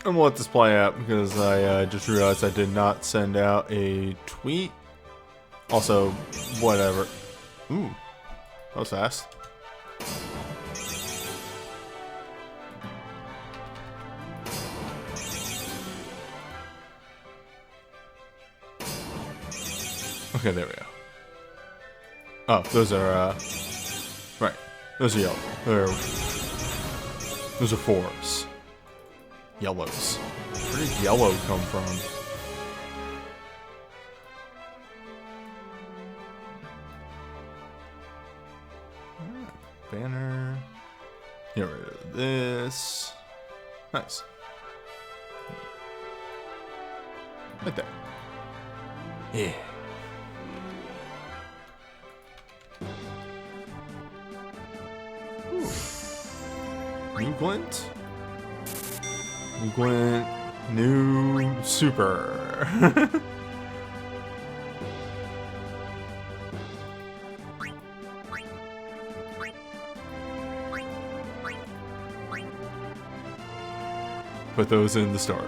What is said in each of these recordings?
I'm gonna let this play out because I just realized I did not send out a tweet. Also, whatever. Ooh, that was fast. Okay, there we go. Oh, those are, right. Those are yellow. Those are fours. Yellows. Where did yellow come from? Banner. Get rid of this. Nice. Right there. Yeah. New glint. New glint. New super. Put those in the storage.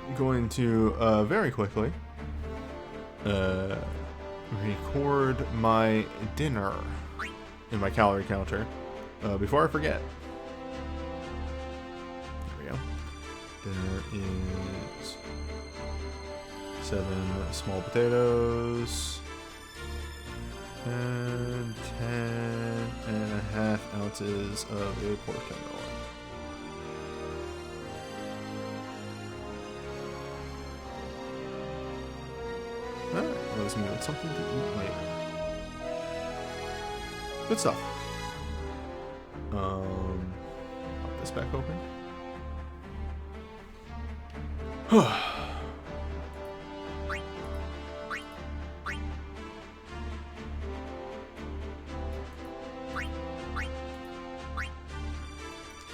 I'm going to very quickly record my dinner in my calorie counter before I forget. There we go. Dinner is 7 small potatoes and 10.5 ounces of a pork tenderloin. Alright, let's move something to eat later. Good stuff. Pop this back open.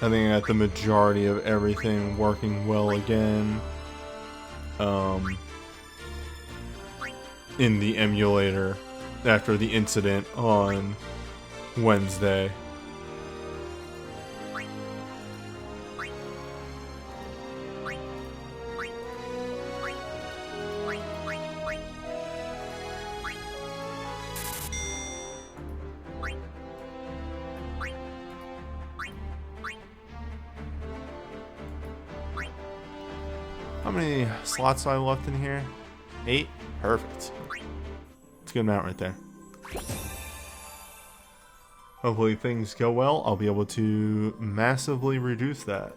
I think I got the majority of everything working well again. In the emulator after the incident on Wednesday. How many slots do I have left in here? 8? Perfect. It's a good amount right there. Hopefully things go well. I'll be able to massively reduce that.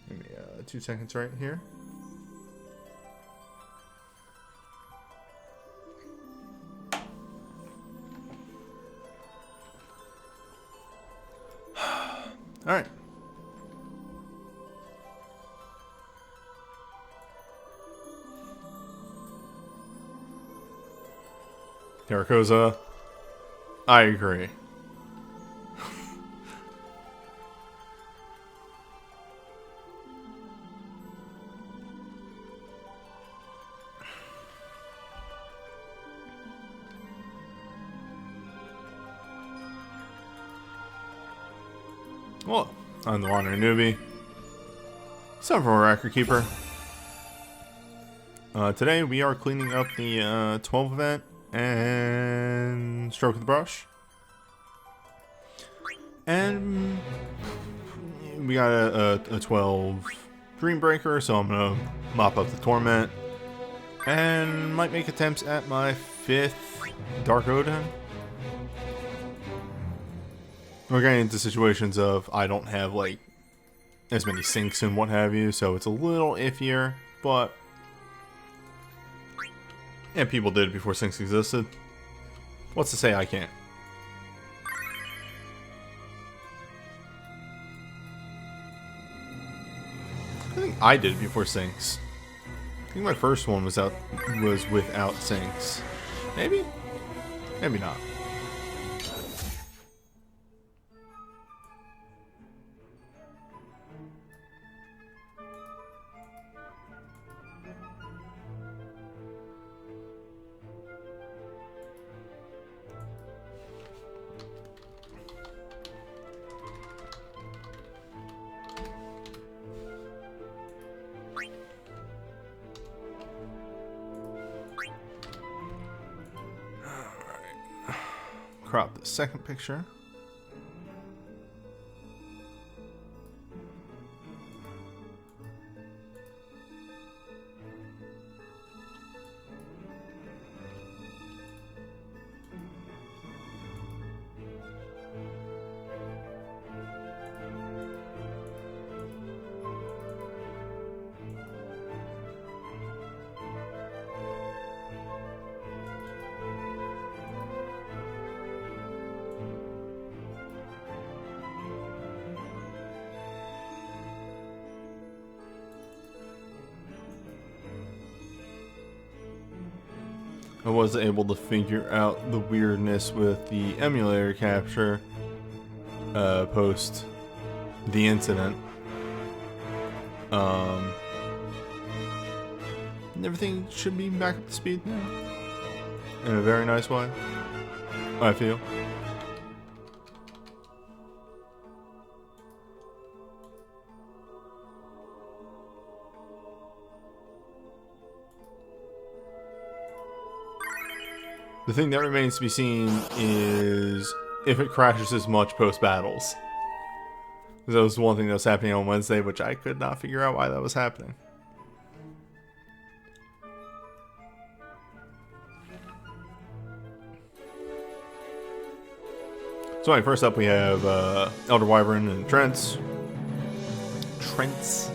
Give me 2 seconds right here. All right. Caracosa, I agree. Well, I'm the WanderingNewbie. Several Record Keeper. Today we are cleaning up the 12 event and Stroke of the Brush. And we got a 12 Dreambreaker, so I'm gonna mop up the Torment. And might make attempts at my 5th Dark Odin. We're getting into situations of I don't have like as many sinks and what have you, so it's a little iffier, but yeah, people did it before sinks existed. What's to say I can't? I think I did it before sinks. I think my first one was without sinks. Maybe? Maybe not. Crop the second picture. I was able to figure out the weirdness with the emulator capture post the incident. And everything should be back up to speed now. In a very nice way, I feel. The thing that remains to be seen is if it crashes as much post-battles. That was one thing that was happening on Wednesday, which I could not figure out why that was happening. So anyway, first up we have Elder Wyvern and Trents. Treant.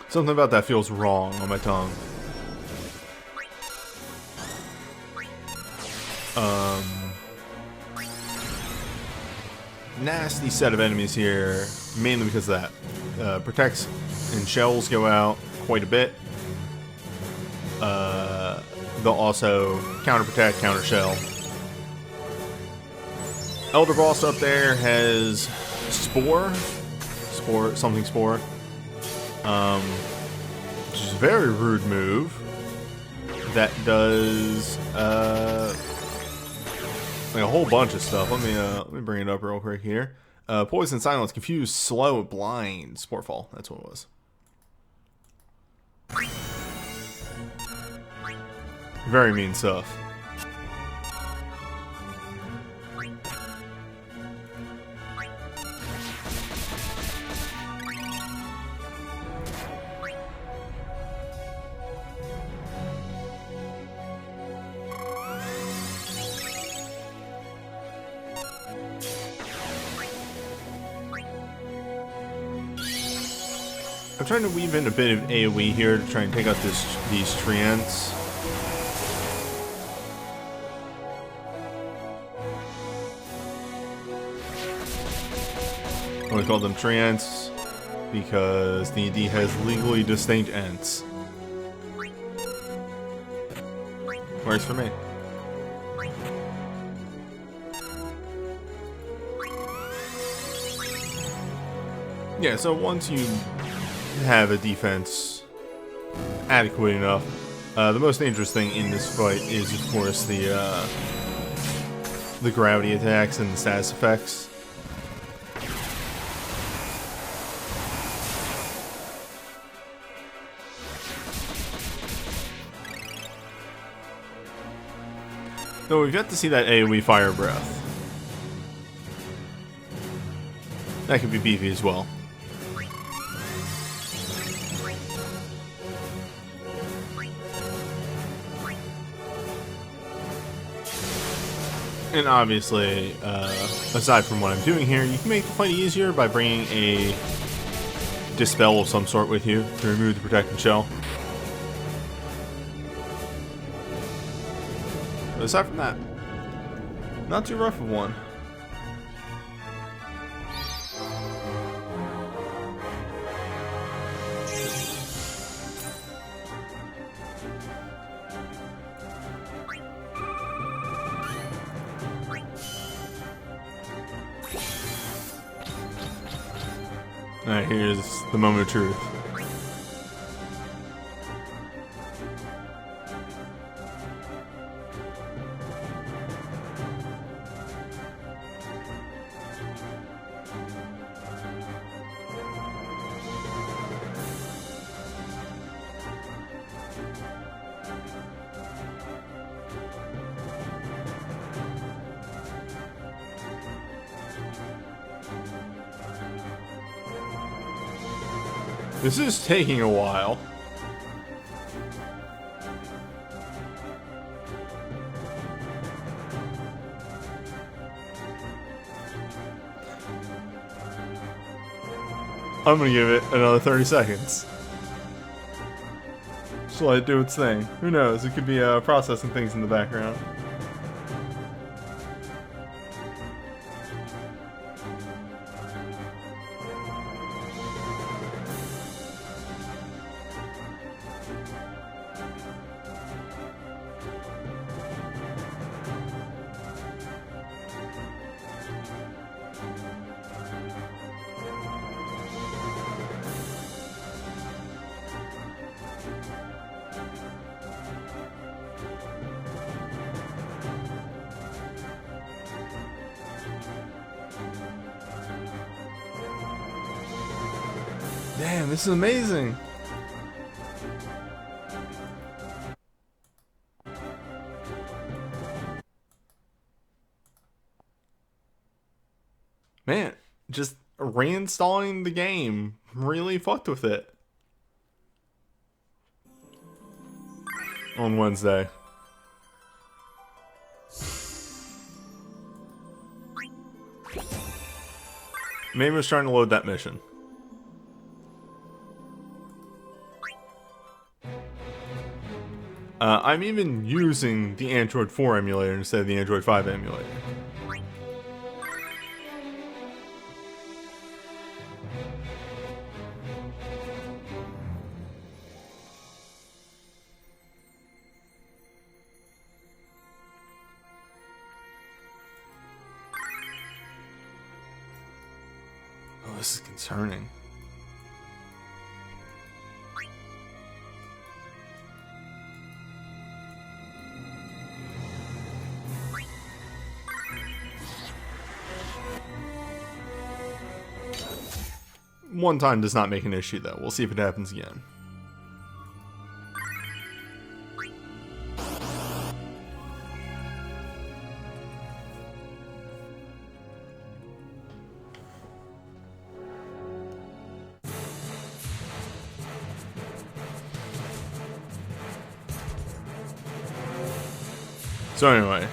Something about that feels wrong on my tongue. Nasty set of enemies here, mainly because of that. Protects and shells go out quite a bit. They'll also counter protect, counter shell. Elder Boss up there has Spore. Which is a very rude move that does like a whole bunch of stuff. Let me bring it up real quick here. Poison, silence, confuse, slow, blind, Sportfall. That's what it was. Very mean stuff. I'm trying to weave in a bit of AoE here to try and take out these treants. We call them treants because D&D has legally distinct ents. Works for me. Yeah, so once you have a defense adequate enough, the most dangerous thing in this fight is, of course, the gravity attacks and the status effects. Though we've yet to see that AoE Fire Breath. That could be beefy as well. And obviously, aside from what I'm doing here, you can make the fight easier by bringing a dispel of some sort with you to remove the protected shell. But aside from that, not too rough of one. Alright, here's the moment of truth. This is taking a while. I'm gonna give it another 30 seconds. Just let it do its thing. Who knows? It could be processing things in the background. Damn, this is amazing. Man, just reinstalling the game really fucked with it. On Wednesday. Maybe I was trying to load that mission. I'm even using the Android 4 emulator instead of the Android 5 emulator. Oh, this is concerning. One time does not make an issue, though. We'll see if it happens again. So anyway,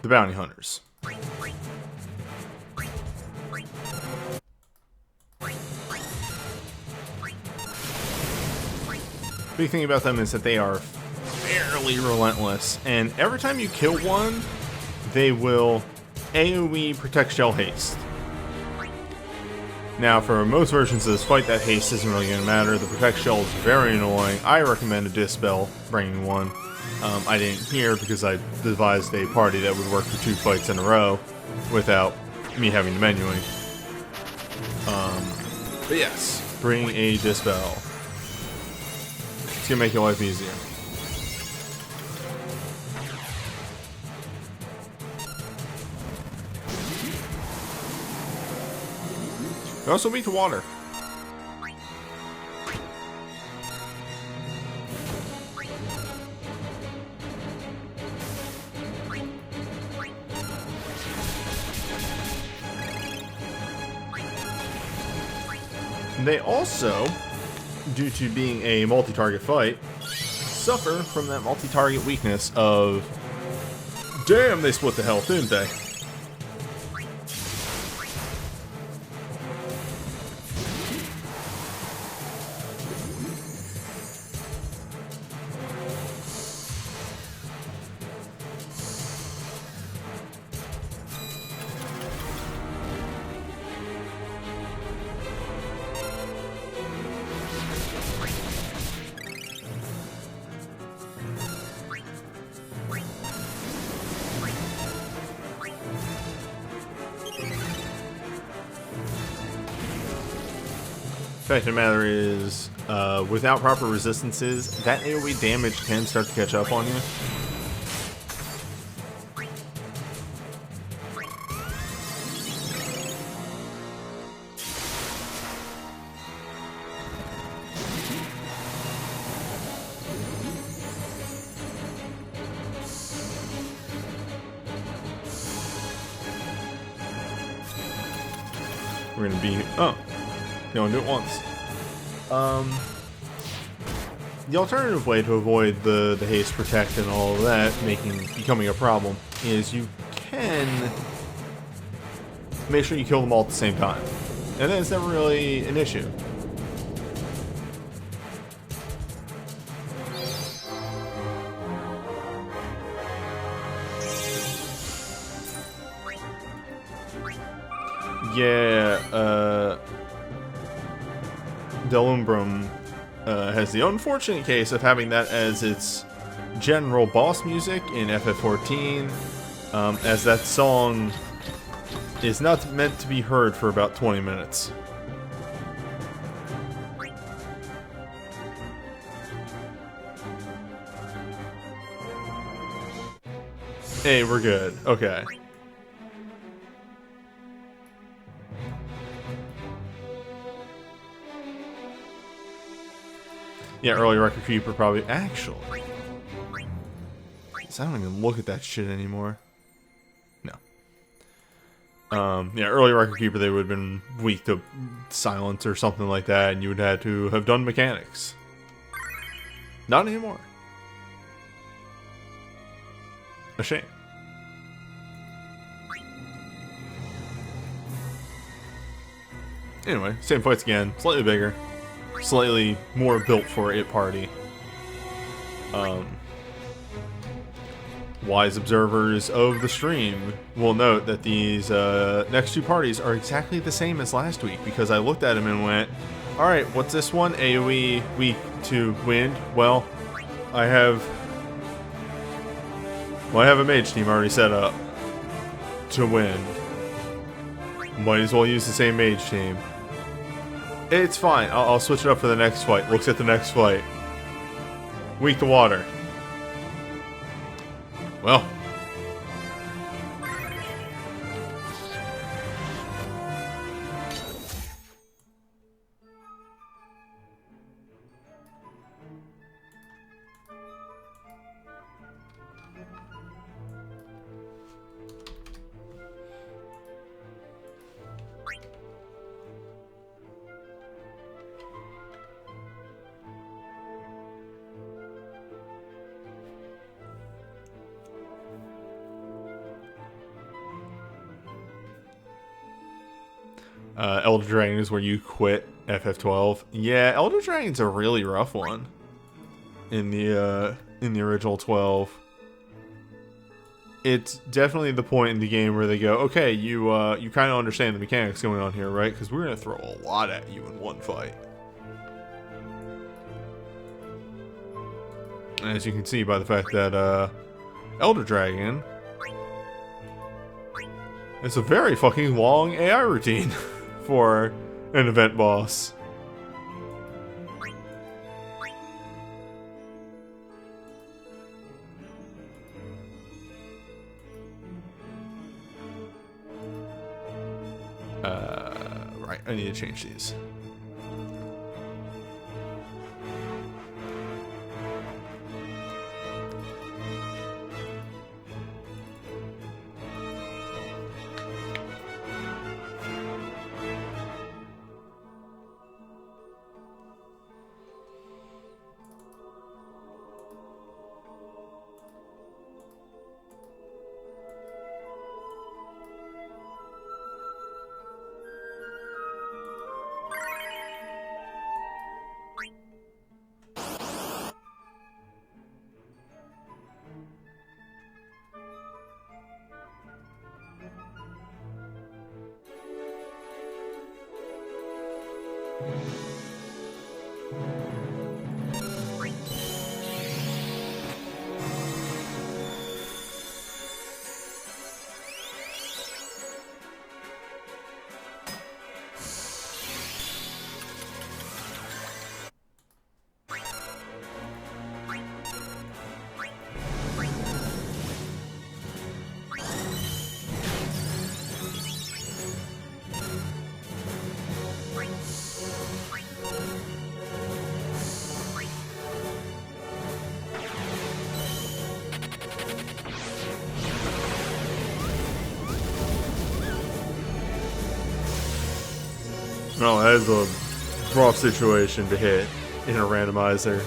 the bounty hunters. Big thing about them is that they are fairly relentless, and every time you kill one, they will AoE protect shell haste. Now, for most versions of this fight, that haste isn't really going to matter. The protect shell is very annoying. I recommend a dispel, bringing one. I didn't hear because I devised a party that would work for 2 fights in a row without me having to menuing. But yes, bring a dispel. It's gonna make your life easier. They're also weak to water. They also, due to being a multi-target fight, suffer from that multi-target weakness of Damn, they split the health, didn't they? Fact of the matter is, without proper resistances, that AoE damage can start to catch up on you. We're gonna be... Oh. You only do it once. The alternative way to avoid the haste protect and all of that becoming a problem is you can make sure you kill them all at the same time. And then it's never really an issue. Yeah, Delumbrum has the unfortunate case of having that as its general boss music in FF14, as that song is not meant to be heard for about 20 minutes. Hey, we're good. Okay. Yeah, early record keeper probably. Actually, I don't even look at that shit anymore. No. Yeah, early record keeper, they would have been weak to silence or something like that, and you would have to have done mechanics. Not anymore. A shame. Anyway, same fights again, slightly bigger. Slightly more built for it party. Wise observers of the stream will note that these next two parties are exactly the same as last week, because I looked at them and went, alright, what's this one? AoE weak to wind? Well, I have a mage team already set up to wind. Might as well use the same mage team. It's fine. I'll switch it up for the next fight. Looks at the next fight. Weak to water. Well. Elder Dragon is where you quit FF12. Yeah, Elder Dragon's a really rough one in the original 12. It's definitely the point in the game where they go, okay, you kind of understand the mechanics going on here, right? Because we're gonna throw a lot at you in one fight. And as you can see by the fact that Elder Dragon, it's a very fucking long AI routine for an event boss. Right, I need to change these. No, that is a rough situation to hit in a randomizer.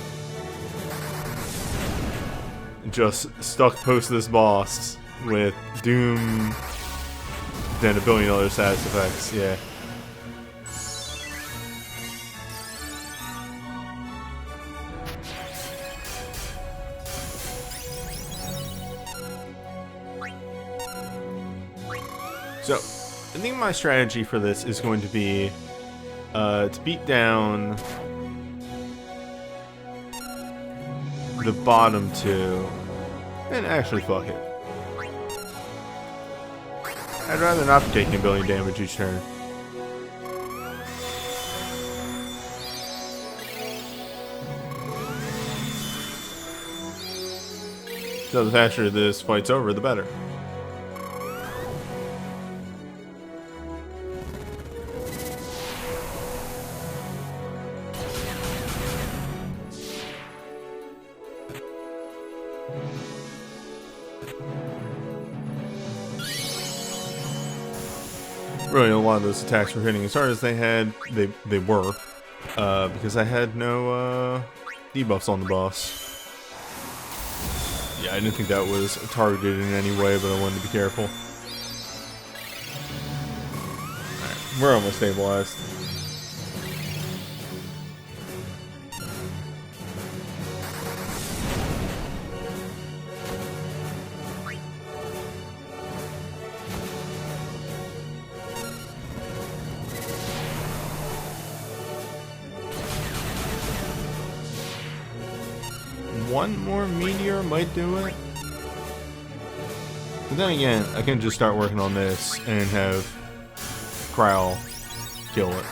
Just stuck post this boss with Doom, then a billion other status effects, yeah. So, I think my strategy for this is going to be to beat down the bottom two, and actually fuck it. I'd rather not be taking a billion damage each turn. So the faster this fight's over, the better. Really, a lot of those attacks were hitting as hard as they were, because I had no debuffs on the boss. Yeah, I didn't think that was targeted in any way, but I wanted to be careful. Alright, we're almost stabilized. One more meteor might do it. But then again, I can just start working on this and have Cryle kill it.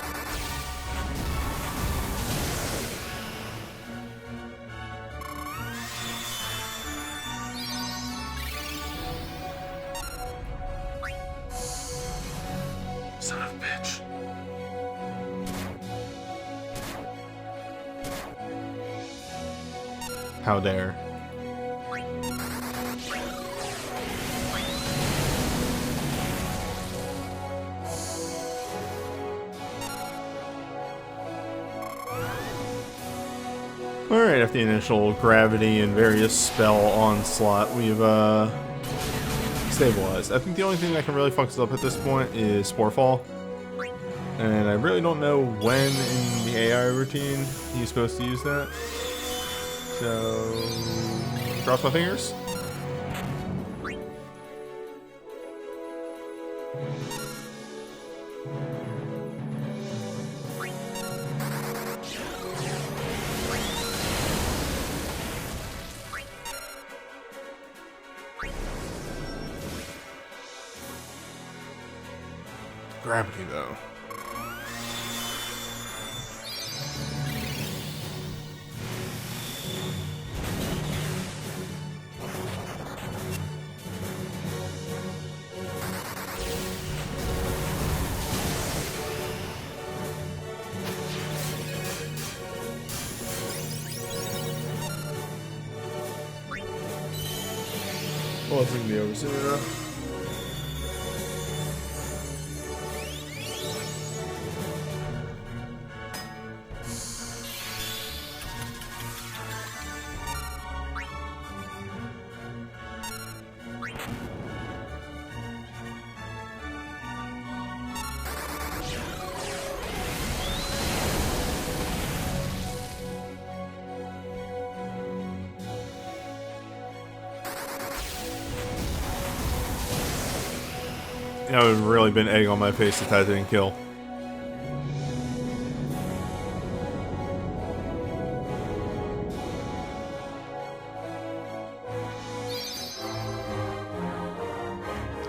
Son of a bitch. How dare. Alright, after the initial gravity and various spell onslaught, we've stabilized. I think the only thing that can really fuck us up at this point is Sporefall. And I really don't know when in the AI routine he's supposed to use that. So, cross my fingers. Gravity, though. Well, it's gonna be over soon enough. That would have really been egg on my face if that didn't kill.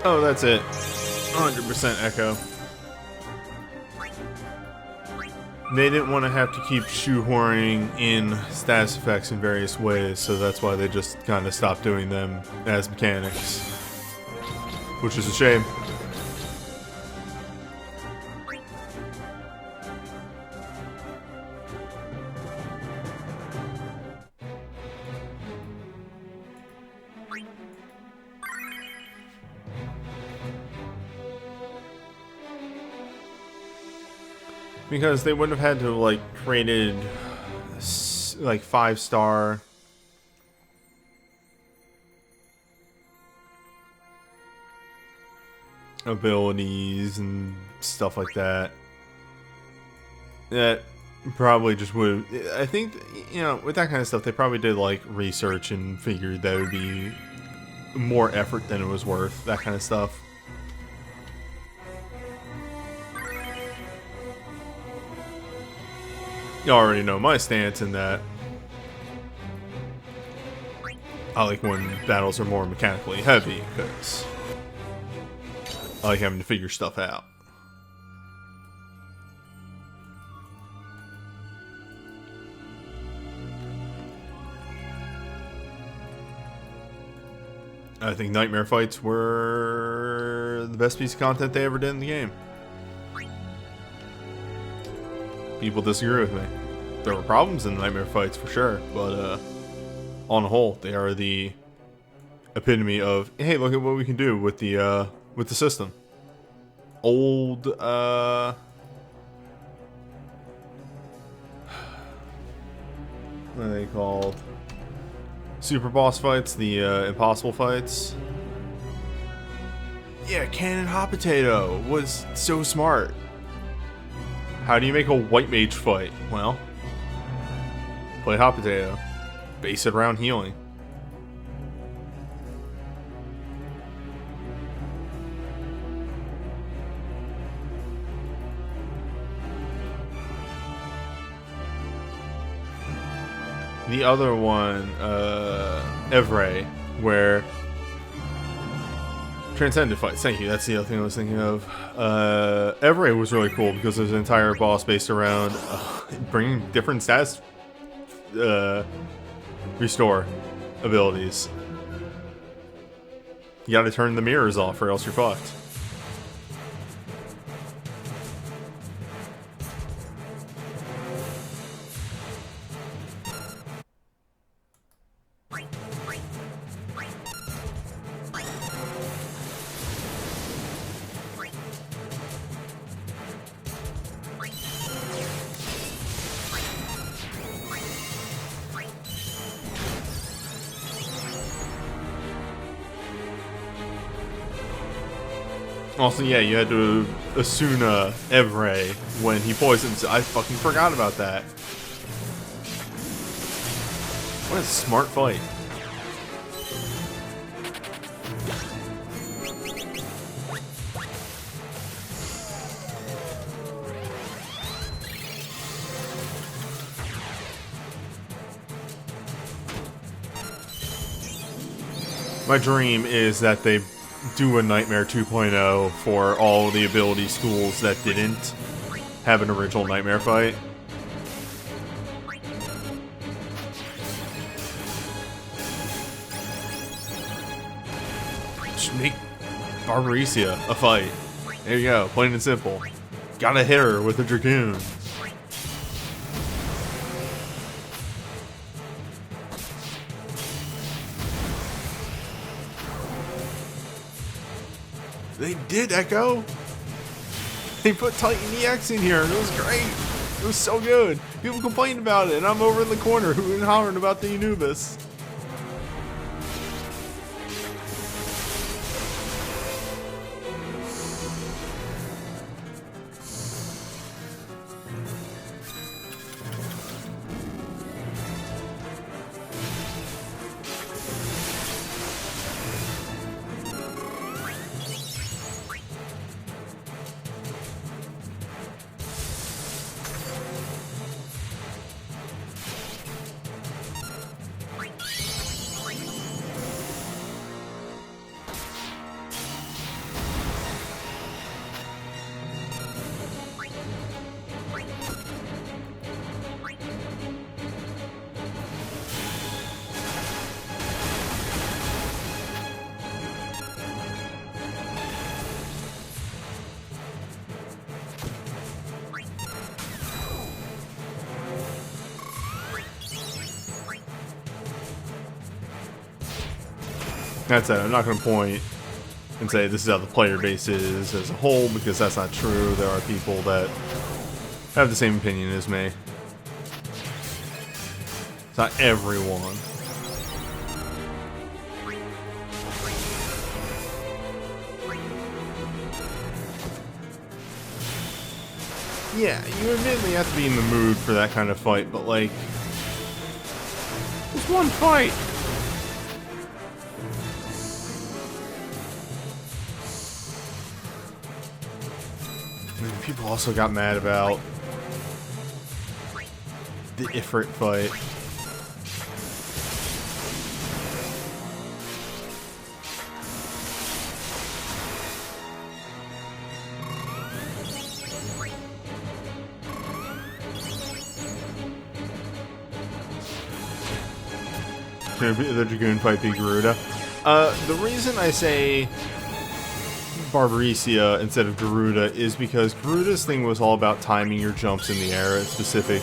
Oh, that's it. 100% Echo. They didn't want to have to keep shoehorning in status effects in various ways, so that's why they just kind of stopped doing them as mechanics. Which is a shame. Because they wouldn't have had to like created like 5-star abilities and stuff like that. That probably just would. I think, you know, with that kind of stuff, they probably did like research and figured that would be more effort than it was worth. That kind of stuff. You already know my stance in that. I like when battles are more mechanically heavy, because I like having to figure stuff out. I think nightmare fights were the best piece of content they ever did in the game. People disagree with me. There were problems in nightmare fights for sure, but on the whole, they are the epitome of, hey, look at what we can do with the system. Old what are they called? Super boss fights, the impossible fights. Yeah, Cannon Hot Potato was so smart. How do you make a white mage fight? Well, play Hot Potato. Base it around healing. The other one, Evray, where Transcendent fights. Thank you. That's the other thing I was thinking of. Evray was really cool because there's an entire boss based around bringing different stats restore abilities. You gotta turn the mirrors off or else you're fucked. Also, yeah, you had to Asuna Evray when he poisons. I fucking forgot about that. What a smart fight. My dream is that they do a Nightmare 2.0 for all the ability schools that didn't have an original Nightmare fight. Just make Barbarecia a fight. There you go, plain and simple. Gotta hit her with a Dragoon. They did, Echo! They put Titan EX in here, and it was great! It was so good! People complained about it, and I'm over in the corner hooting and hollering about the Anubis. That said, I'm not going to point and say this is how the player base is as a whole, because that's not true. There are people that have the same opinion as me. It's not everyone. Yeah, you admittedly have to be in the mood for that kind of fight, but like, just one fight. And people also got mad about the Ifrit fight. The Dragoon fight be Garuda. The reason I say Barbarecia instead of Garuda is because Garuda's thing was all about timing your jumps in the air at specific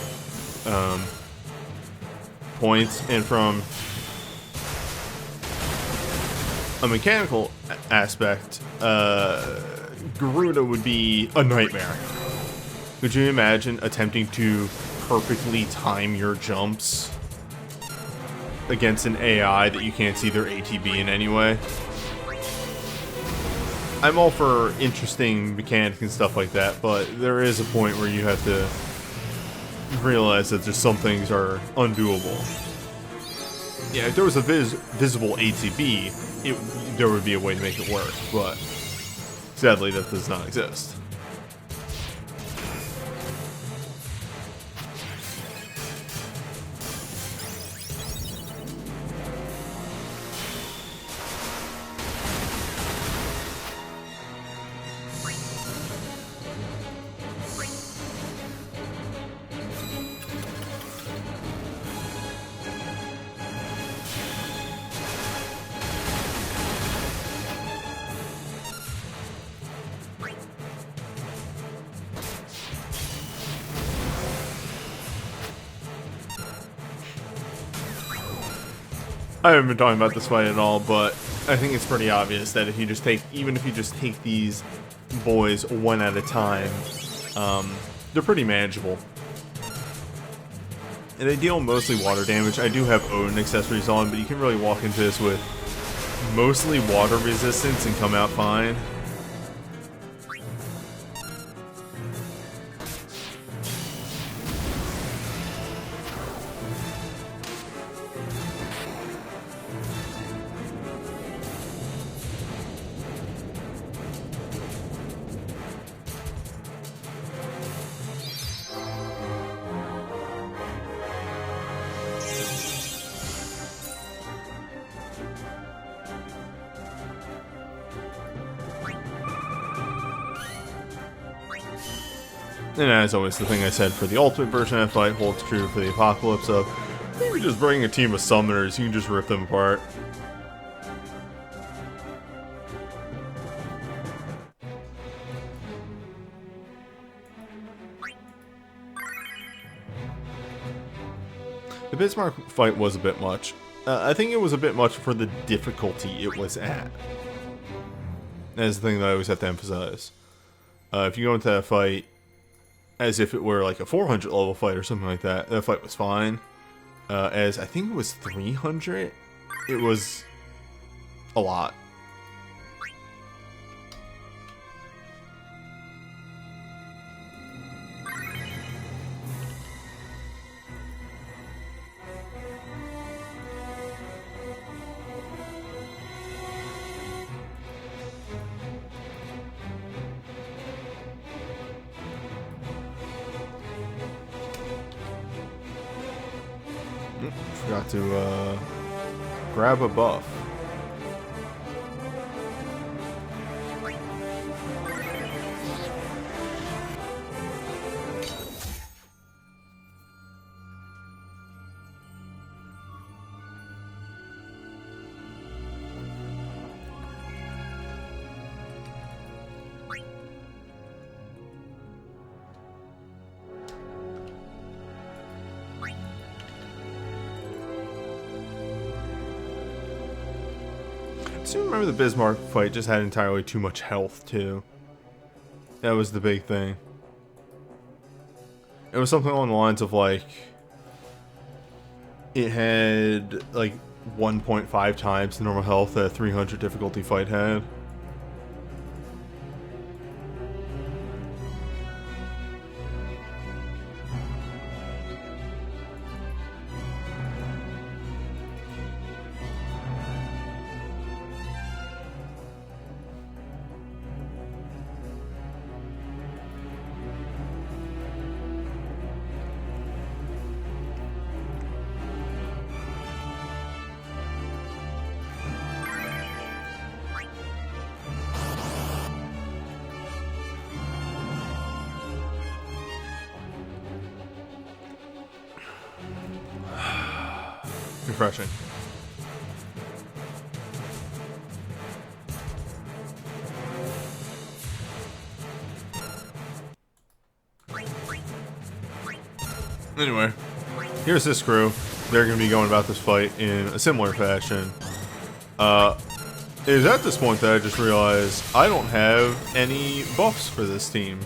points, and from a mechanical aspect, Garuda would be a nightmare. Could you imagine attempting to perfectly time your jumps against an AI that you can't see their ATB in any way? I'm all for interesting mechanics and stuff like that, but there is a point where you have to realize that just some things are undoable. Yeah, if there was a visible ATB, there would be a way to make it work, but sadly that does not exist. I haven't been talking about this fight at all, but I think it's pretty obvious that if you just take, even if you just take these boys one at a time, they're pretty manageable. And they deal mostly water damage. I do have Odin accessories on, but you can really walk into this with mostly water resistance and come out fine. And as always, the thing I said for the ultimate version of that fight holds true for the Apocalypse of, you can just bring a team of summoners, you can just rip them apart. The Bismarck fight was a bit much. I think it was a bit much for the difficulty it was at. That's the thing that I always have to emphasize. If you go into that fight as if it were like a 400 level fight or something like that, that fight was fine. As I think it was 300, it was a lot. Forgot to grab a buff. seem to remember the Bismarck fight just had entirely too much health, too. That was the big thing. It was something along the lines of, like, it had, like, 1.5 times the normal health that a 300 difficulty fight had. Refreshing. Anyway, here's this crew. They're going to be going about this fight in a similar fashion. It is at this point that I just realized I don't have any buffs for this team.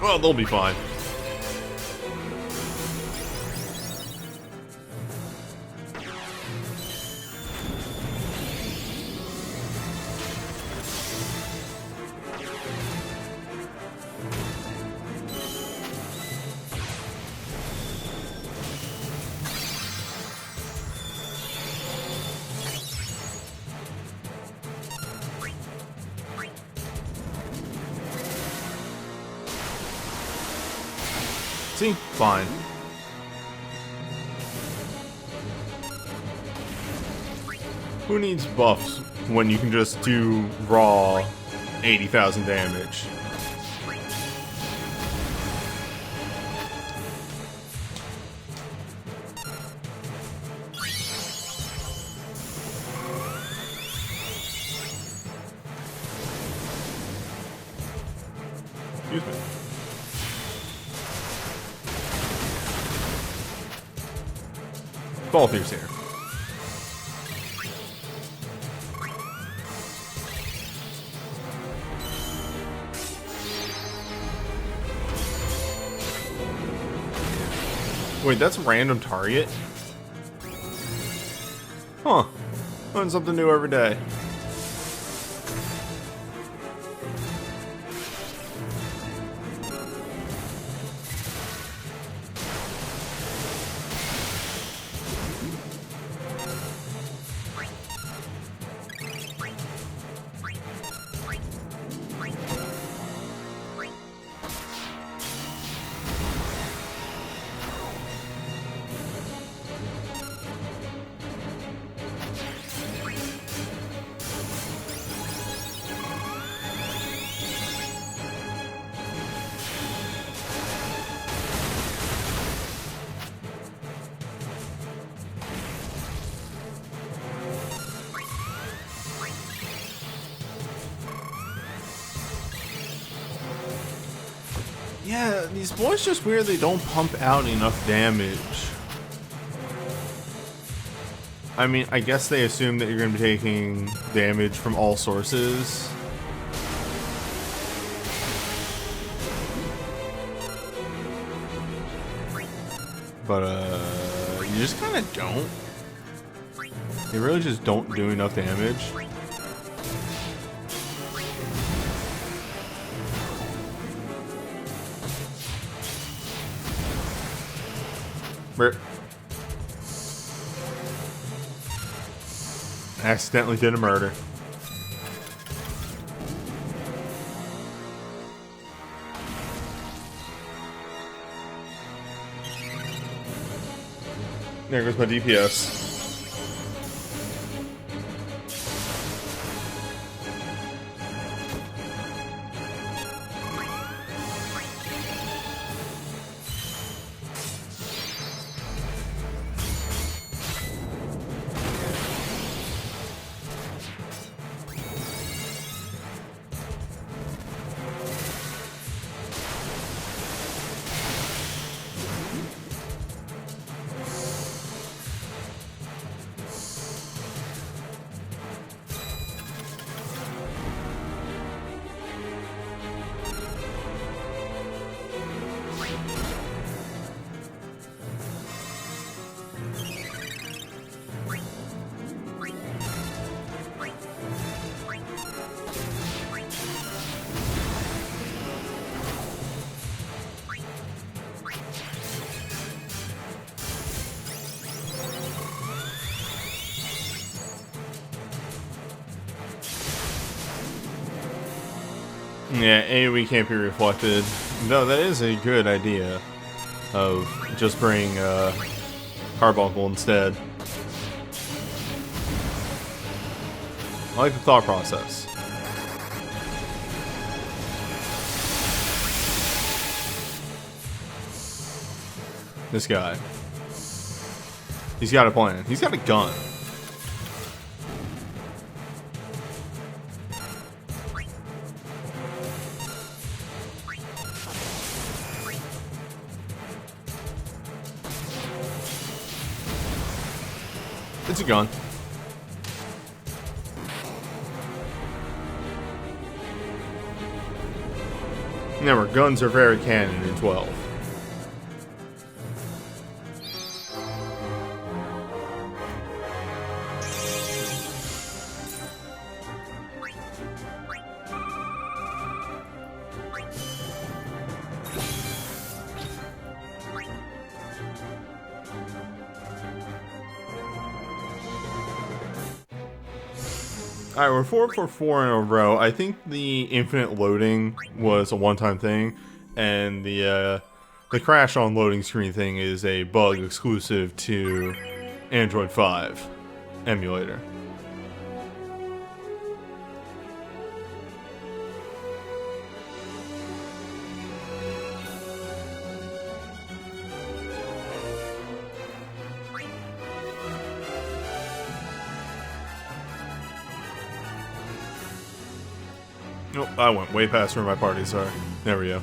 Well, they'll be fine. See? Fine. Who needs buffs when you can just do raw 80,000 damage? Excuse me. Balthier's here. Wait, that's a random target? Huh. Learn something new every day. Yeah, these boys just weirdly don't pump out enough damage. I mean, I guess they assume that you're going to be taking damage from all sources. But, you just kind of don't. They really just don't do enough damage. Accidentally did a murder. There goes my DPS. Yeah, AoE can't be reflected. No, that is a good idea. Of just bring Carbuncle instead. I like the thought process. This guy. He's got a plan. He's got a gun. It's a gun. Remember, guns are very canon in 12. Alright, we're 4 for 4 in a row. I think the infinite loading was a one-time thing, and the crash on loading screen thing is a bug exclusive to Android 5 emulator. Nope, I went way past where my parties are. There we go.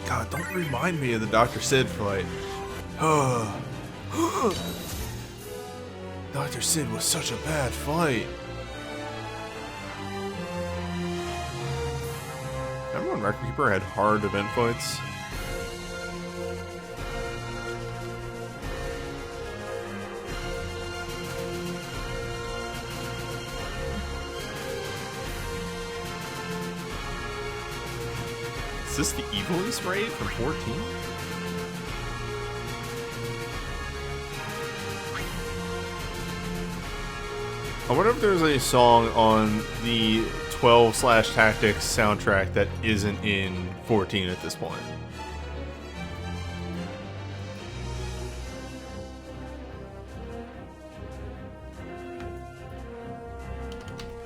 God, don't remind me of the Dr. Sid fight. Dr. Sid was such a bad fight. Remember when Record Keeper had hard event fights? Is this the Evilise raid from 14? I wonder if there's a song on the 12/Tactics soundtrack that isn't in 14 at this point.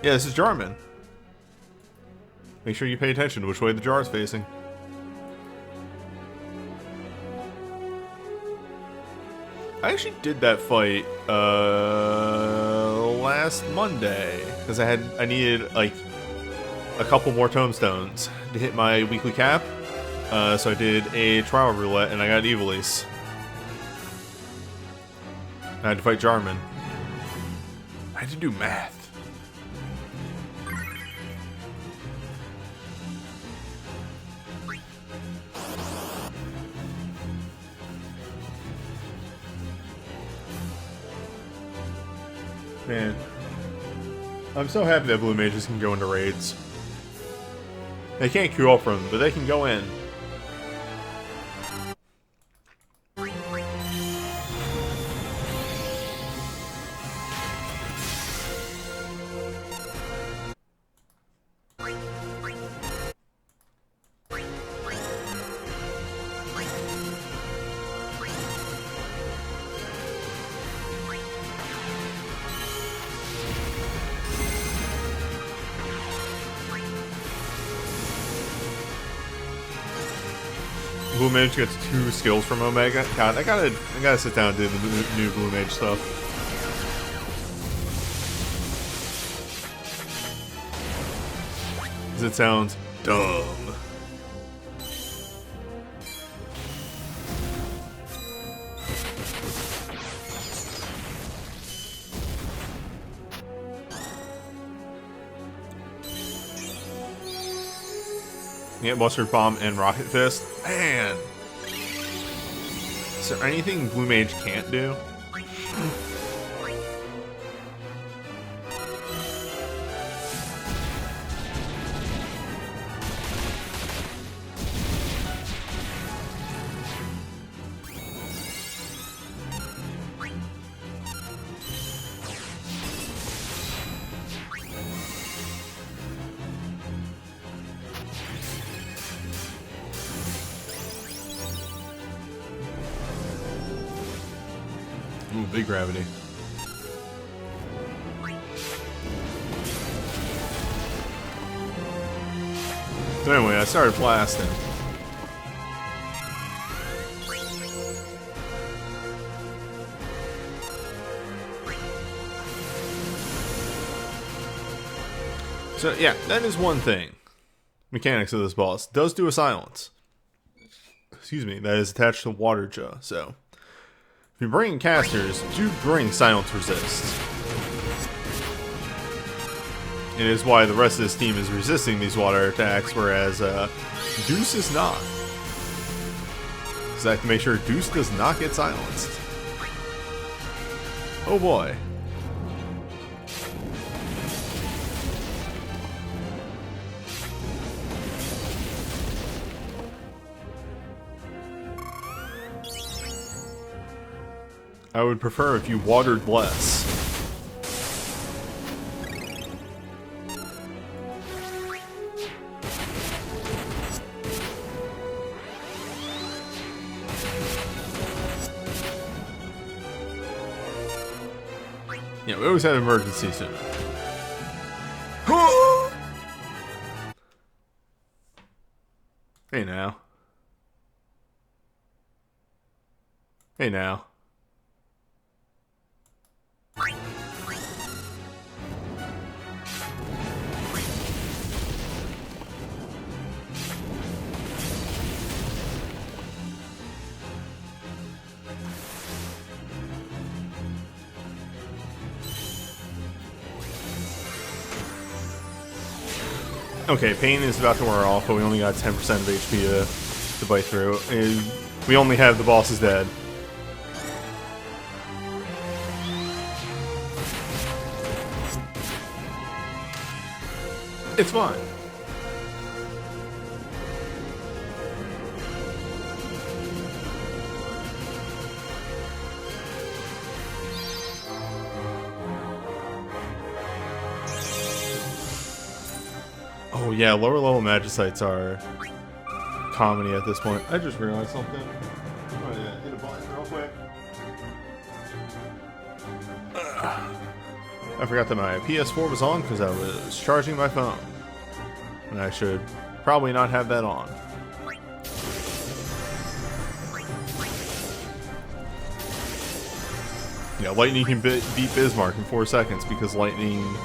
Yeah, this is Jarman. Make sure you pay attention to which way the jar is facing. I actually did that fight last Monday because I needed like a couple more tomestones to hit my weekly cap. So I did a trial roulette and I got Evilise. I had to fight Jarman. I had to do math. Man, I'm so happy that blue mages can go into raids. They can't queue up from them, but they can go in. Blue Mage gets 2 skills from Omega. God, I gotta sit down and do the new Blue Mage stuff. Because it sounds dumb. Yeah, Mustard Bomb and Rocket Fist. Man! Is there anything Blue Mage can't do? Ooh, big gravity. So anyway, I started blasting. So yeah, that is one thing. Mechanics of this boss does do a silence. Excuse me, that is attached to water jar. So if you're bringing casters, do bring silence resist. It is why the rest of this team is resisting these water attacks, whereas Deuce is not. So I have to make sure Deuce does not get silenced. Oh boy. I would prefer if you watered less. Yeah, we always have emergency soon. Hey now. Hey now. Okay, pain is about to wear off, but we only got 10% of HP to bite through. And we only have the boss is dead. It's fine. Oh yeah, lower level magicites are comedy at this point. I just realized something. I'm gonna hit a button real quick. I forgot that my PS4 was on because I was charging my phone. And I should probably not have that on. Yeah, lightning can beat Bismarck in 4 seconds because lightning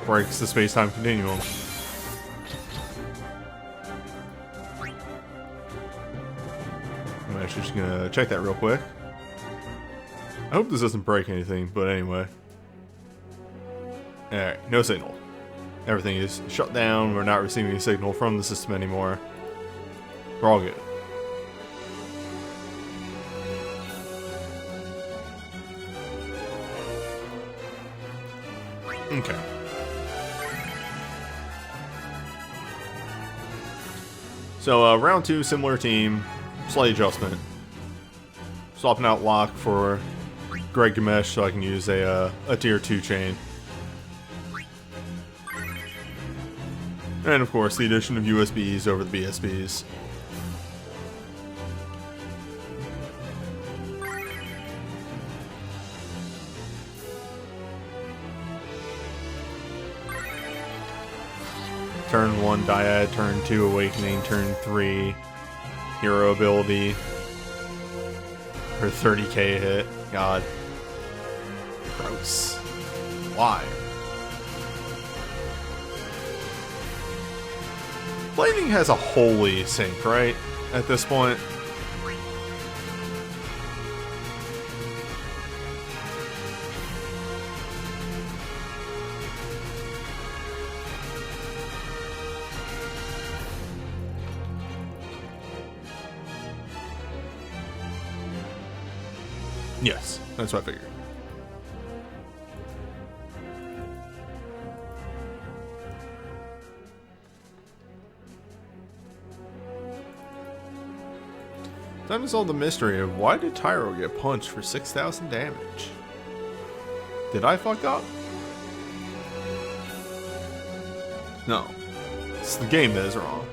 breaks the space-time continuum. I'm actually just gonna check that real quick. I hope this doesn't break anything, but anyway. Alright, no signal. Everything is shut down. We're not receiving a signal from the system anymore. We're all good. Okay. So, round 2, similar team. Slight adjustment. Swapping out Locke for Greg Gamesh so I can use a tier 2 chain. And of course, the addition of USBs over the BSBs. Turn 1 Dyad, turn 2 Awakening, turn 3 Hero ability. For 30k hit. God. Gross. Why? Lightning has a holy sync, right? At this point. Yes, that's what I figured. Time to solve the mystery of why did Tyro get punched for 6,000 damage? Did I fuck up? No. It's the game that is wrong.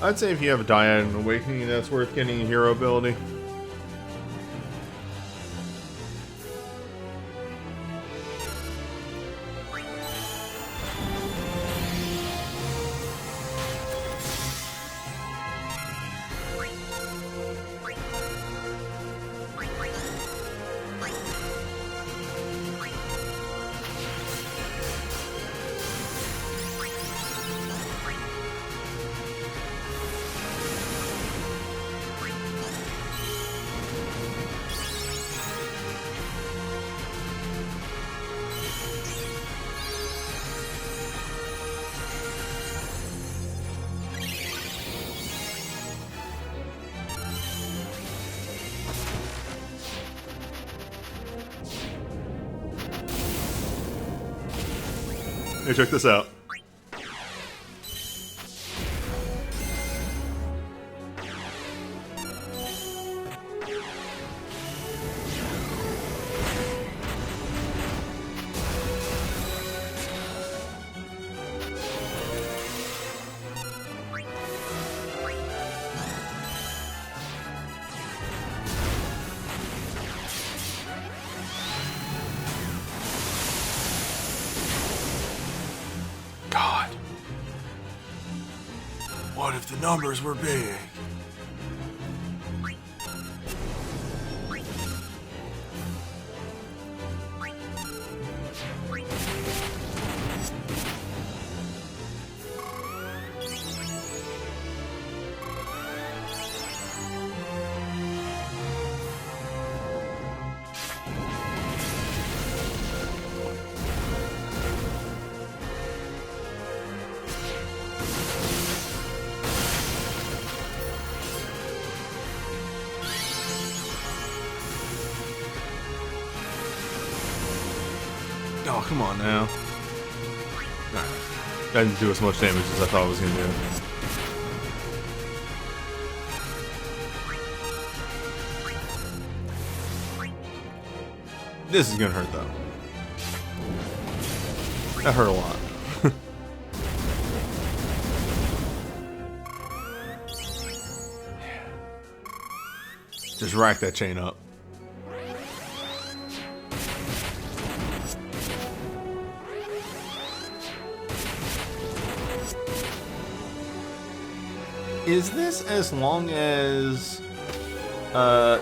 I'd say if you have a Dyad and Awakening, that's worth getting a hero ability. Hey, check this out. God. What if the numbers were big? Oh, come on now. Nah, that didn't do as much damage as I thought it was going to do. This is going to hurt, though. That hurt a lot. Just rack that chain up. Is this as long as Ida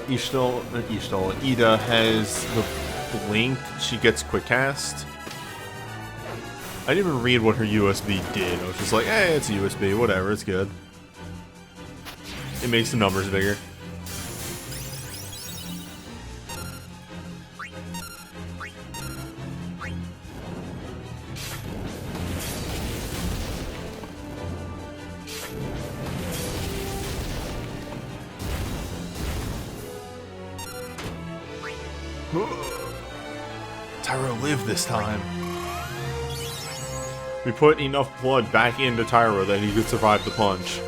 has the blink, she gets quick cast? I didn't even read what her USB did. I was just like, hey, it's a USB, whatever, it's good. It makes the numbers bigger. Tyro lived this time. We put enough blood back into Tyro that he could survive the punch.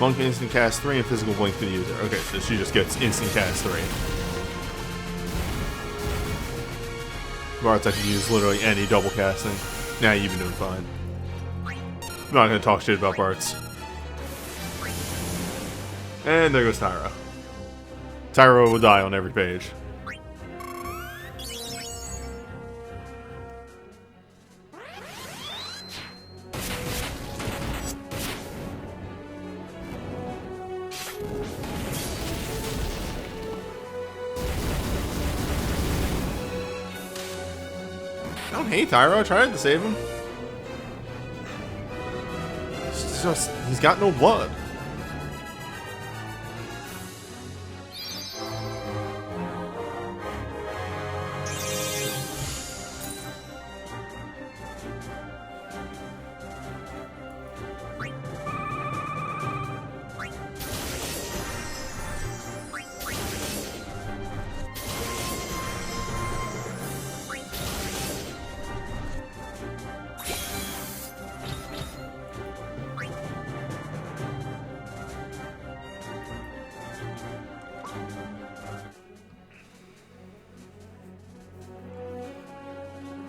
Monk can instant cast 3 and physical blink to the user. Okay, so she just gets instant cast 3. Bards I can use literally any double casting. Nah, you've been doing fine. I'm not gonna talk shit about Bards. And there goes Tyro. Tyro will die on every page. Don't hate Tyro, I tried to save him. It's just, he's got no blood.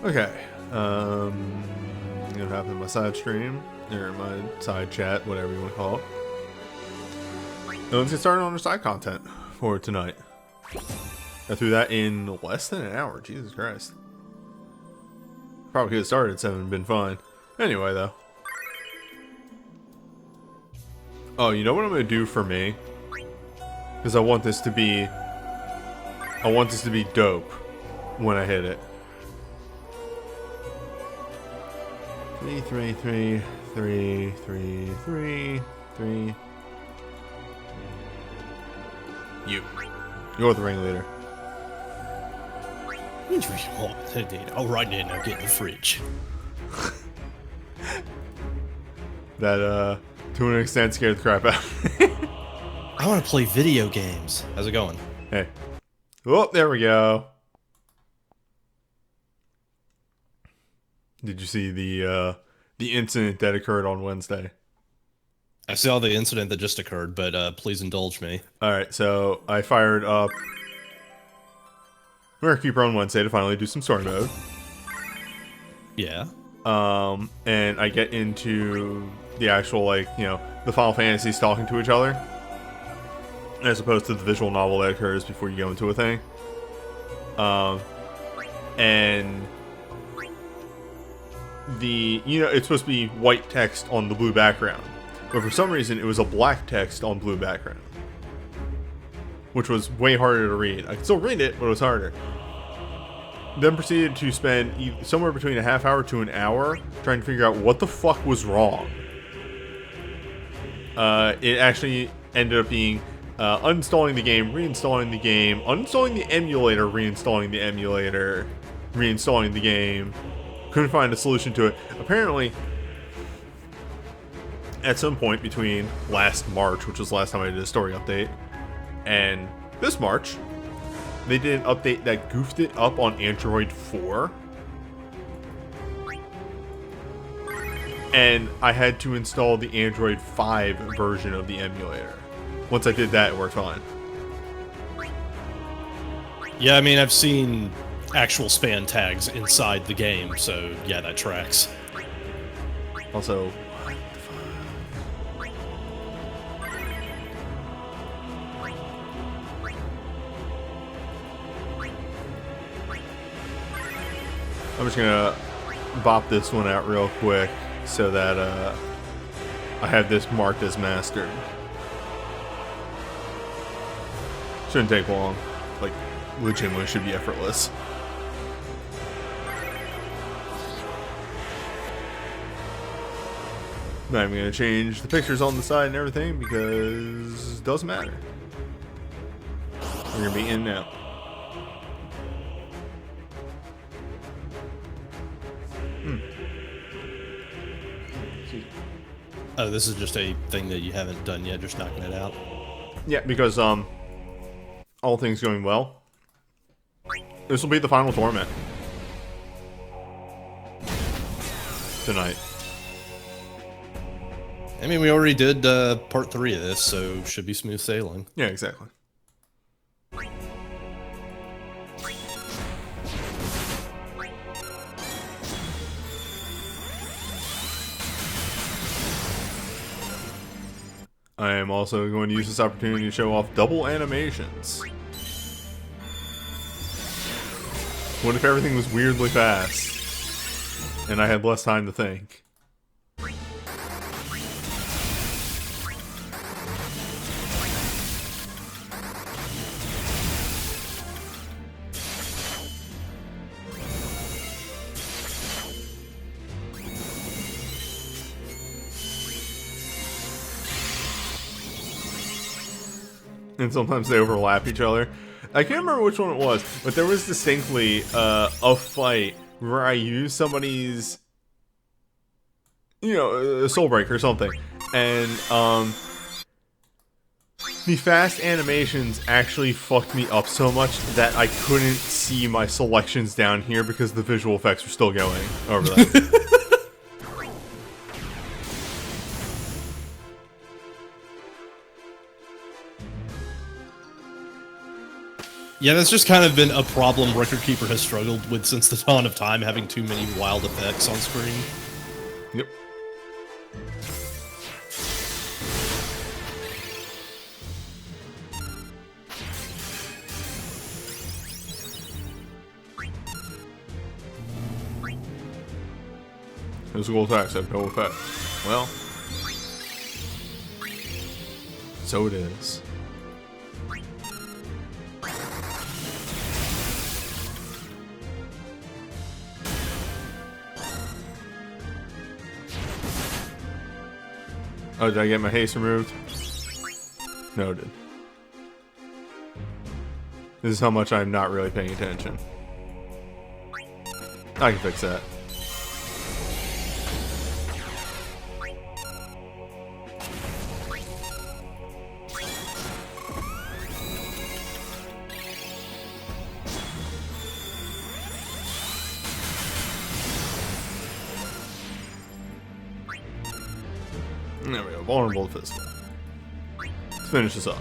Okay. Gonna happen in my side stream or my side chat, whatever you want to call it. And let's get started on our side content for tonight. I threw that in less than an hour. Jesus Christ. Probably could have started at 7 and been fine. Anyway, though. Oh, you know what I'm gonna do for me? Because I want this to be dope when I hit it. 3, 3, 3, 3, 3, 3, 3. You're the ringleader. I'll write it in. I'll get in the fridge. That, to an extent, scared the crap out of me. I want to play video games. How's it going? Hey. Oh, there we go. Did you see the incident that occurred on Wednesday? I saw the incident that just occurred, but please indulge me. Alright, so I fired up Keeper on Wednesday to finally do some story mode. Yeah. And I get into the actual, like, you know, the Final Fantasies talking to each other, as opposed to the visual novel that occurs before you go into a thing. And it's supposed to be white text on the blue background, but for some reason it was a black text on blue background, which was way harder to read. I could still read it, but it was harder. Then proceeded to spend somewhere between a half hour to an hour trying to figure out what the fuck was wrong. It actually ended up being uninstalling the game, reinstalling the game, uninstalling the emulator, reinstalling the emulator, reinstalling the game. Couldn't find a solution to it. Apparently, at some point between last March, which was the last time I did a story update, and this March, they did an update that goofed it up on Android 4. And I had to install the Android 5 version of the emulator. Once I did that, it worked fine. Yeah, I mean, I've seen actual span tags inside the game, so yeah, that tracks. Also, I'm just gonna bop this one out real quick so that I have this marked as mastered. Shouldn't take long. Like, legitimately should be effortless. Now I'm gonna change the pictures on the side and everything because it doesn't matter. We're gonna be in and out. Oh, this is just a thing that you haven't done yet, just knocking it out? Yeah, because, all things going well, this will be the final tournament. Tonight. I mean, we already did part 3 of this, so should be smooth sailing. Yeah, exactly. I am also going to use this opportunity to show off double animations. What if everything was weirdly fast and I had less time to think? And sometimes they overlap each other. I can't remember which one it was, but there was distinctly a fight where I used somebody's, a soul break or something, and the fast animations actually fucked me up so much that I couldn't see my selections down here because the visual effects were still going over that. Yeah, that's just kind of been a problem Record Keeper has struggled with since the dawn of time, having too many wild effects on screen. Yep. Physical attacks have no effect. Well, so it is. Oh, did I get my haste removed? Noted. This is how much I'm not really paying attention. I can fix that. There we go. Vulnerable to physical. Let's finish this up.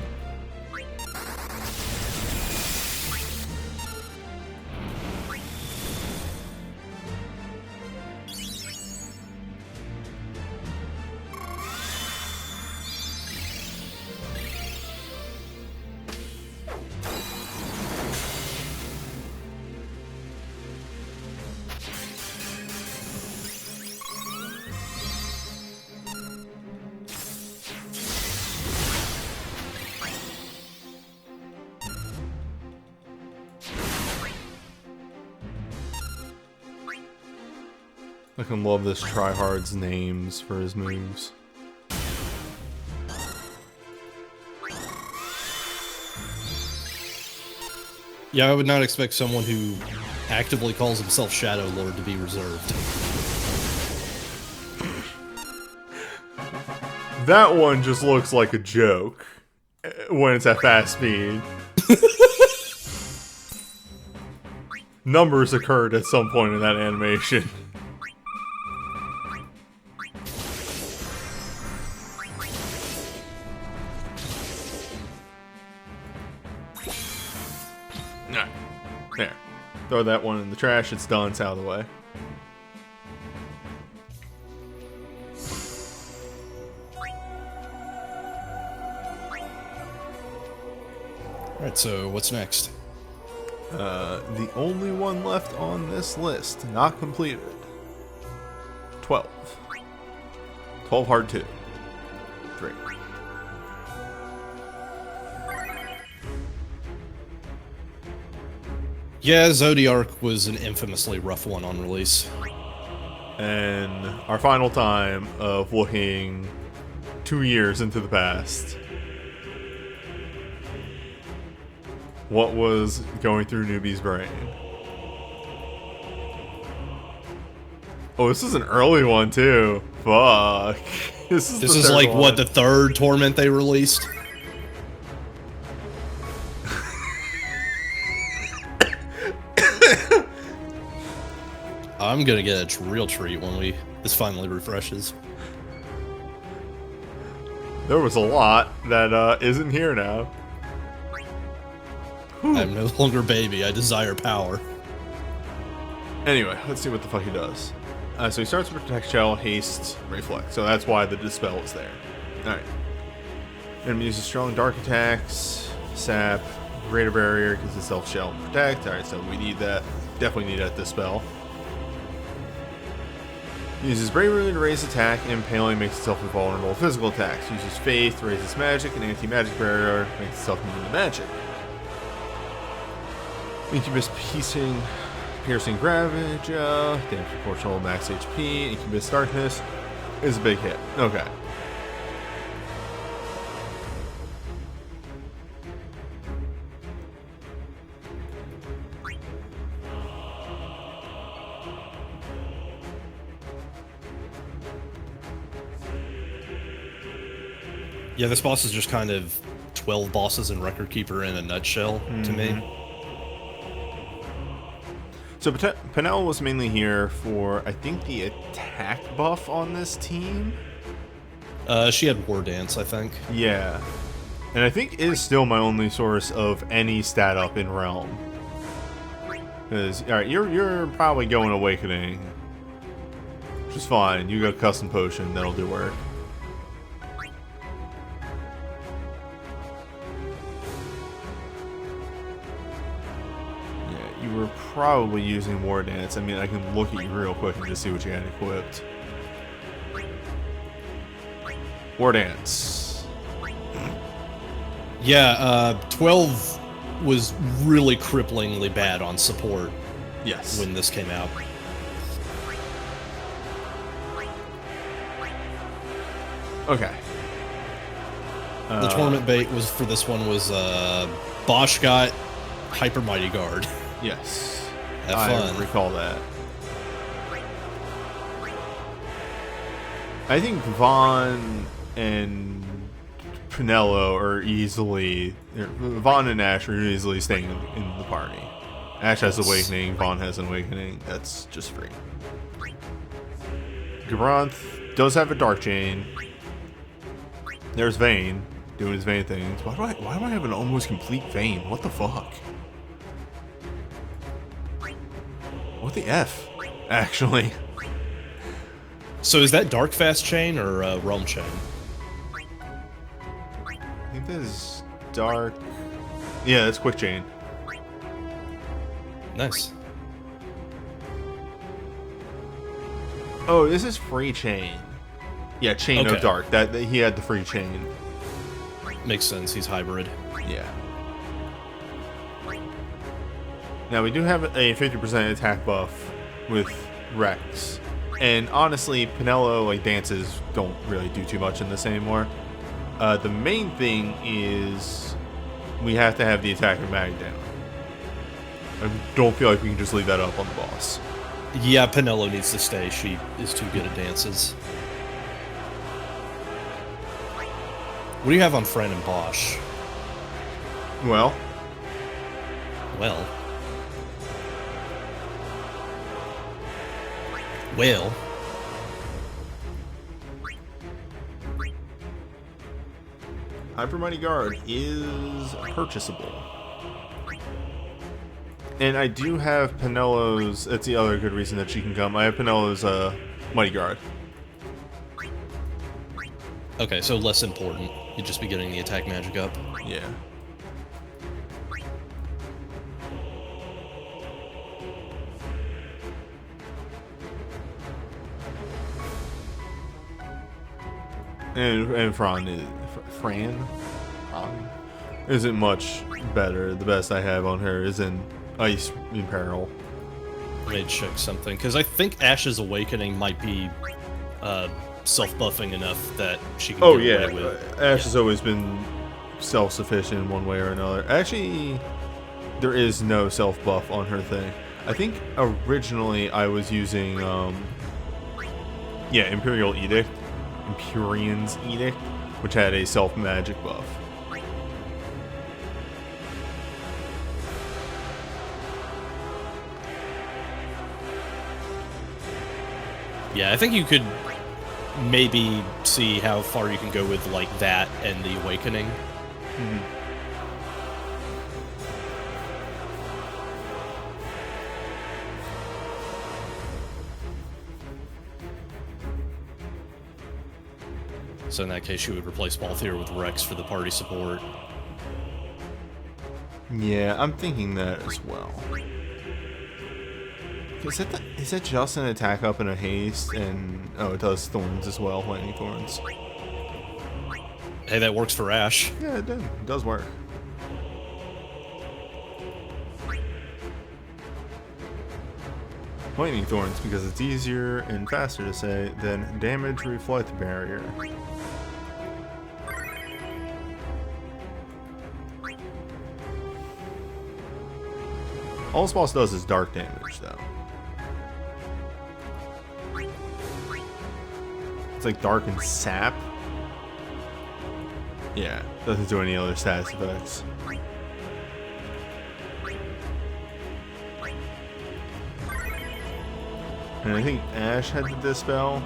I can love this tryhard's names for his moves. Yeah, I would not expect someone who actively calls himself Shadow Lord to be reserved. That one just looks like a joke when it's at fast speed. Numbers occurred at some point in that animation. Alright, there. Throw that one in the trash, it's done, it's out of the way. Alright, so what's next? The only one left on this list, not completed. 12. 12 hard 2. 3. Yeah, Zodiark was an infamously rough one on release. And our final time of looking 2 years into the past. What was going through Newbie's brain? Oh, this is an early one too. Fuck. This is like one. what, the third torment they released? I'm gonna get a real treat when this finally refreshes. There was a lot that isn't here now. I'm no longer baby, I desire power. Anyway, let's see what the fuck he does. So he starts with Protect Shell, Haste, Reflex. So that's why the Dispel is there. Alright. Enemy uses strong dark attacks, Sap, Greater Barrier, because it's Self Shell and Protect. Alright, so we need that. Definitely need that Dispel. Uses Bravery to raise attack, and Impaling makes itself invulnerable to physical attacks. Uses Faith, raises magic, and Anti-Magic Barrier makes itself immune to magic. Incubus Piercing Ravage, damage proportional to max HP. Incubus Darkness is a big hit. Okay. Yeah, this boss is just kind of 12 bosses in Record Keeper in a nutshell to me. So Penel was mainly here for, I think, the attack buff on this team. She had War Dance, I think. Yeah. And I think it is still my only source of any stat up in Realm. Because, alright, you're probably going Awakening. Which is fine. You got Custom Potion, that'll do work. Yeah, you were probably using War Dance. I mean, I can look at you real quick and just see what you had equipped. War Dance. Yeah, 12 was really cripplingly bad on support. Yes. When this came out. Okay. The tournament bait was for this one was Bosch got Hyper Mighty Guard. Yes. Have fun. I recall that. I think Vaughn and Pinello are easily... Vaughn and Ash are easily staying in the party. Ash has Awakening, Vaughn has an Awakening. That's just free. Gabranth does have a Dark Chain. There's Vayne doing his Vayne things. Why do I have an almost complete Vayne? What the fuck? What the F? Actually. So is that Dark Fast Chain or Realm Chain? I think this is Dark... Yeah, it's Quick Chain. Nice. Oh, this is Free Chain. Yeah, Chain of Dark. That he had the Free Chain. Makes sense. He's hybrid. Yeah. Now we do have a 50% attack buff with Rex, and honestly, Pinello like dances don't really do too much in this anymore. The main thing is we have to have the attack of Mag down. I don't feel like we can just leave that up on the boss. Yeah, Pinello needs to stay. She is too good at dances. What do you have on Fran and Bosch? Well. Well. Well. Hyper Mighty Guard is purchasable. And I do have Pinello's... That's the other good reason that she can come. I have Pinello's Mighty Guard. Okay, so less important. You'd just be getting the attack magic up. Yeah. And Fran isn't much better. The best I have on her is in Ice in Peril. Let me check something, because I think Ash's Awakening might be self-buffing enough that she can get away with. Ash has always been self-sufficient in one way or another. Actually, there is no self-buff on her thing. I think originally I was using, Imperial Edict. Empyrean's Edict, which had a self-magic buff. Yeah, I think you could maybe see how far you can go with, like, that and the Awakening. Mm-hmm. So in that case, you would replace Balthier with Rex for the party support. Yeah, I'm thinking that as well. Is that just an attack up and a haste? And oh, it does thorns as well, lightning thorns. Hey, that works for Ash. Yeah, it does work. Lightning thorns because it's easier and faster to say than damage reflect barrier. All this boss does is dark damage, though. It's like dark and sap. Yeah, doesn't do any other status effects. And I think Ash had the Dispel.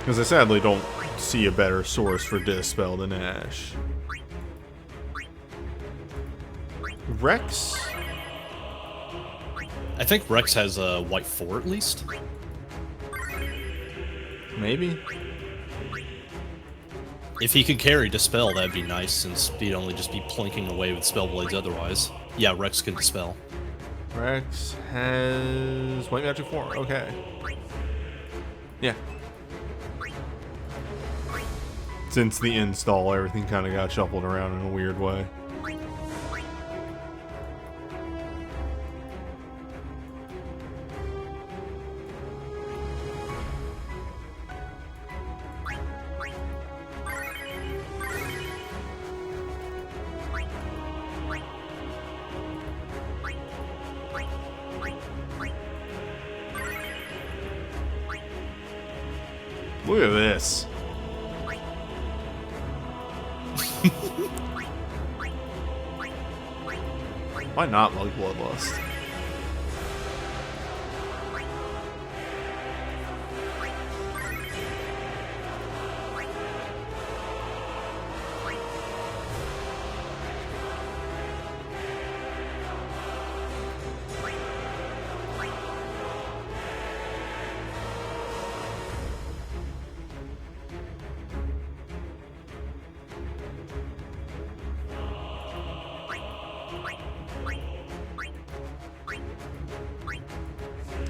Because I sadly don't see a better source for Dispel than Ash. Rex? I think Rex has a white 4 at least. Maybe. If he could carry Dispel, that'd be nice, since he'd only just be plinking away with Spell Blades otherwise. Yeah, Rex can Dispel. Rex has White Magic 4. Okay. Yeah. Since the install, everything kind of got shuffled around in a weird way. Look at this. Why not like Bloodlust?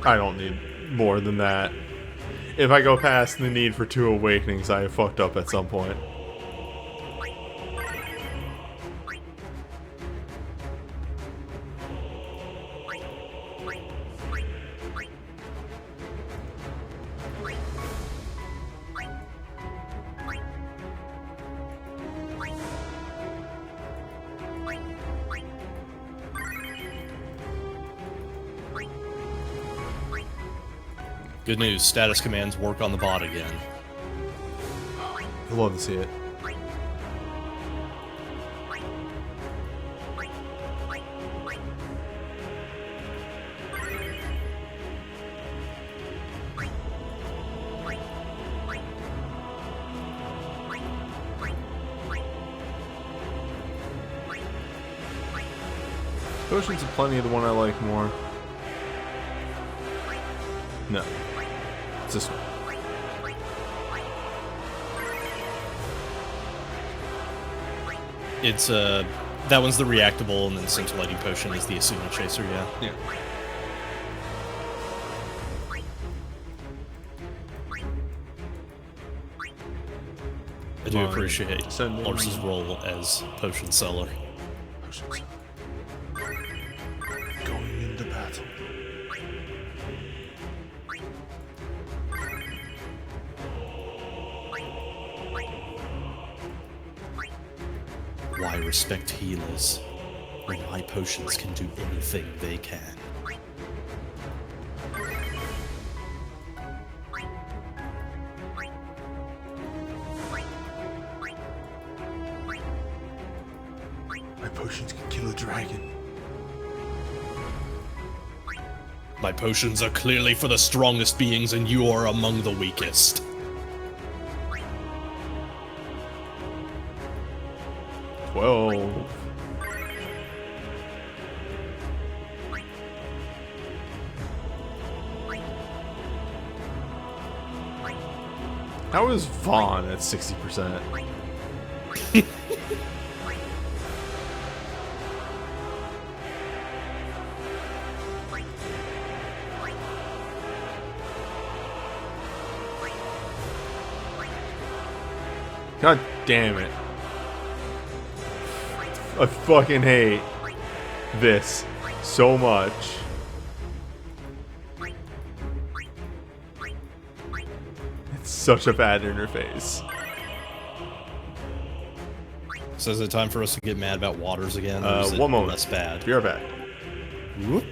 I don't need more than that. If I go past the need for 2 awakenings, I have fucked up at some point. Good news, status commands work on the bot again. I'd love to see it. Potions are plenty of the one I like more. No. It's this one. It's, that one's the reactable, and then Scintillating Potion is the Asuna Chaser, yeah. Yeah. I do appreciate Lars's role as Potion Seller. Potion seller. Going into battle. Why respect healers when my potions can do anything they can? My potions can kill a dragon. My potions are clearly for the strongest beings, and you are among the weakest. How is Vaughn at 60%? God damn it. I fucking hate this so much. It's such a bad interface. So is it time for us to get mad about waters again? One moment. That's bad. Be right back. Whoop.